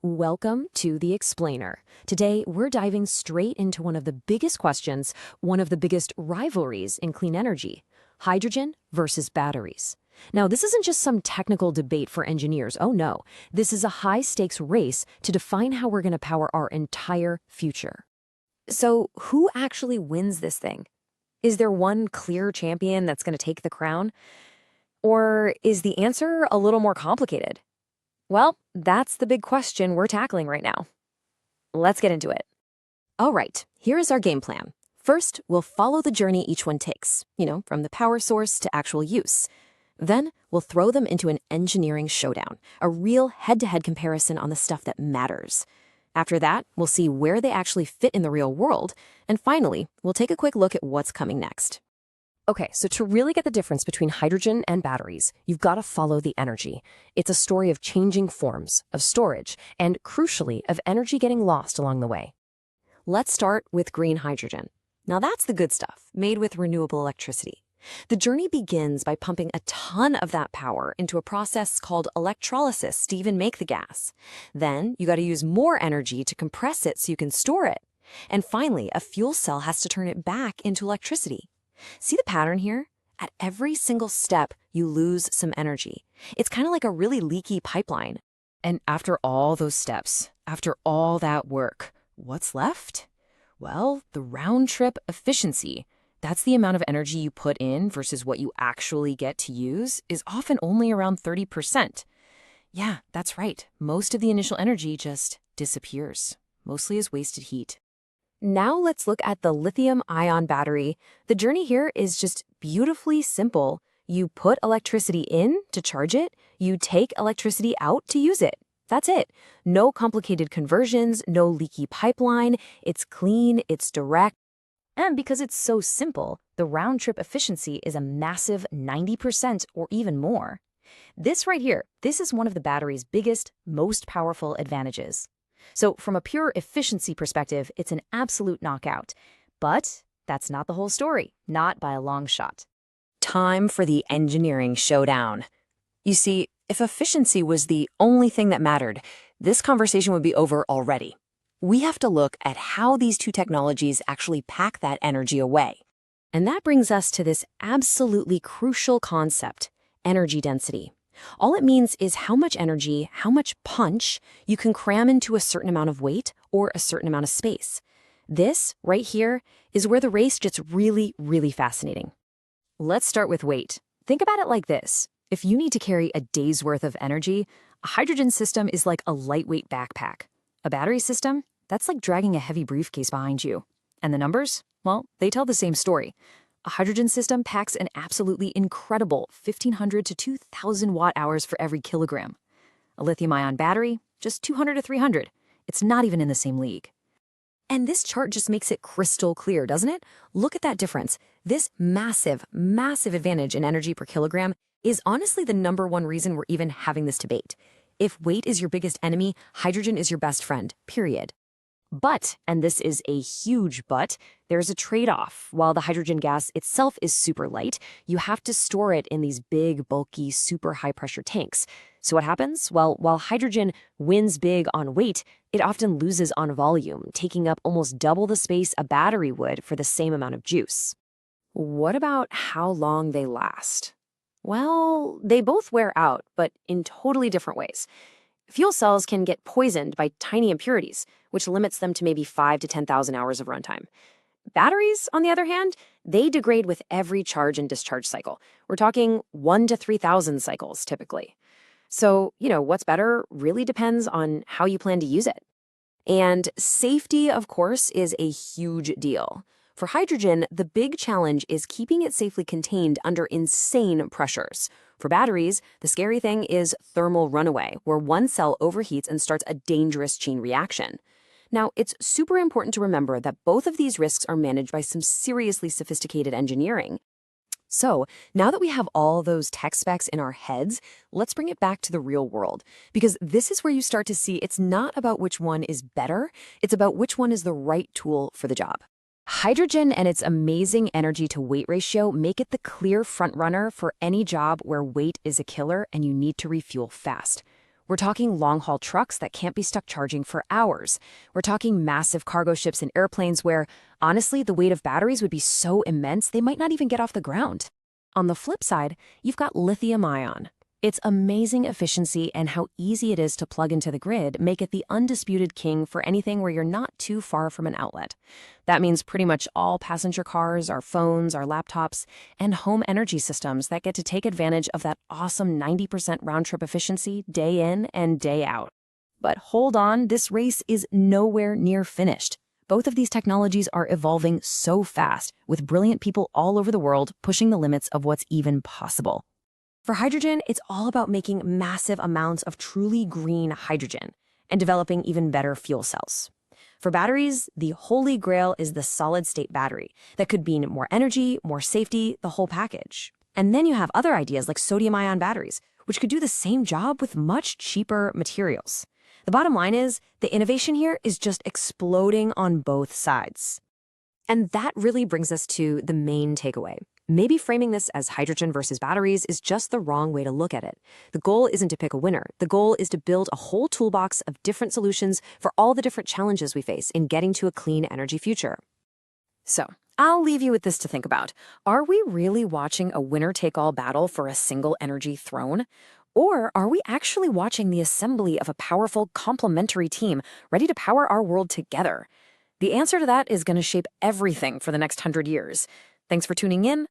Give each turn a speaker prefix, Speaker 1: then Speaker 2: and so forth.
Speaker 1: Welcome to The Explainer. Today, we're diving straight into one of the biggest questions, one of the biggest rivalries in clean energy: hydrogen versus batteries. Now, this isn't just some technical debate for engineers. Oh no, this is a high-stakes race to define how we're going to power our entire future. So, who actually wins this thing? Is there one clear champion that's going to take the crown? Or is the answer a little more complicated? Well, that's the big question we're tackling right now. Let's get into it. All right, here is our game plan. First, we'll follow the journey each one takes, from the power source to actual use. Then, we'll throw them into an engineering showdown, a real head-to-head comparison on the stuff that matters. After that, we'll see where they actually fit in the real world. And finally, we'll take a quick look at what's coming next. Okay, so to really get the difference between hydrogen and batteries, you've got to follow the energy. It's a story of changing forms, of storage, and crucially, of energy getting lost along the way. Let's start with green hydrogen. Now that's the good stuff, made with renewable electricity. The journey begins by pumping a ton of that power into a process called electrolysis to even make the gas. Then you got to use more energy to compress it so you can store it. And finally, a fuel cell has to turn it back into electricity. See the pattern here? At every single step, you lose some energy. It's kind of like a really leaky pipeline. And after all those steps, after all that work, what's left? Well, the round-trip efficiency. That's the amount of energy you put in versus what you actually get to use is often only around 30%. Yeah, that's right. Most of the initial energy just disappears, mostly as wasted heat. Now let's look at the lithium-ion battery. The journey here is just beautifully simple. You put electricity in to charge it, you take electricity out to use it. That's it. No complicated conversions, no leaky pipeline. It's clean, it's direct. And because it's so simple, the round-trip efficiency is a massive 90% or even more. This right here, this is one of the battery's biggest, most powerful advantages. So from a pure efficiency perspective, it's an absolute knockout. But that's not the whole story, not by a long shot. Time for the engineering showdown. You see, if efficiency was the only thing that mattered, this conversation would be over already. We have to look at how these two technologies actually pack that energy away. And that brings us to this absolutely crucial concept: energy density. All it means is how much energy, how much punch you can cram into a certain amount of weight or a certain amount of space. This, right here, is where the race gets really, really fascinating. Let's start with weight. Think about it like this. If you need to carry a day's worth of energy, a hydrogen system is like a lightweight backpack. A battery system, that's like dragging a heavy briefcase behind you. And the numbers? Well, they tell the same story. A hydrogen system packs an absolutely incredible 1,500 to 2,000 watt-hours for every kilogram. A lithium-ion battery, just 200 to 300. It's not even in the same league. And this chart just makes it crystal clear, doesn't it? Look at that difference. This massive, massive advantage in energy per kilogram is honestly the number one reason we're even having this debate. If weight is your biggest enemy, hydrogen is your best friend, period. But, and this is a huge but, there's a trade-off. While the hydrogen gas itself is super light, you have to store it in these big, bulky, super high-pressure tanks. So what happens? Well, while hydrogen wins big on weight, it often loses on volume, taking up almost double the space a battery would for the same amount of juice. What about how long they last? Well, they both wear out, but in totally different ways. Fuel cells can get poisoned by tiny impurities, which limits them to maybe 5,000 to 10,000 hours of runtime. Batteries, on the other hand, they degrade with every charge and discharge cycle. We're talking 1,000 to 3,000 cycles, typically. So, what's better really depends on how you plan to use it. And safety, of course, is a huge deal. For hydrogen, the big challenge is keeping it safely contained under insane pressures. For batteries, the scary thing is thermal runaway, where one cell overheats and starts a dangerous chain reaction. Now, it's super important to remember that both of these risks are managed by some seriously sophisticated engineering. So, now that we have all those tech specs in our heads, let's bring it back to the real world, because this is where you start to see it's not about which one is better, it's about which one is the right tool for the job. Hydrogen and its amazing energy-to-weight ratio make it the clear frontrunner for any job where weight is a killer and you need to refuel fast. We're talking long-haul trucks that can't be stuck charging for hours. We're talking massive cargo ships and airplanes where, honestly, the weight of batteries would be so immense they might not even get off the ground. On the flip side, you've got lithium-ion. Its amazing efficiency and how easy it is to plug into the grid make it the undisputed king for anything where you're not too far from an outlet. That means pretty much all passenger cars, our phones, our laptops, and home energy systems that get to take advantage of that awesome 90% round-trip efficiency day in and day out. But hold on, this race is nowhere near finished. Both of these technologies are evolving so fast, with brilliant people all over the world pushing the limits of what's even possible. For hydrogen, it's all about making massive amounts of truly green hydrogen and developing even better fuel cells. For batteries, the holy grail is the solid-state battery that could mean more energy, more safety, the whole package. And then you have other ideas like sodium-ion batteries, which could do the same job with much cheaper materials. The bottom line is, the innovation here is just exploding on both sides. And that really brings us to the main takeaway. Maybe framing this as hydrogen versus batteries is just the wrong way to look at it. The goal isn't to pick a winner. The goal is to build a whole toolbox of different solutions for all the different challenges we face in getting to a clean energy future. So, I'll leave you with this to think about. Are we really watching a winner-take-all battle for a single energy throne? Or are we actually watching the assembly of a powerful complementary team ready to power our world together? The answer to that is going to shape everything for the next 100 years. Thanks for tuning in.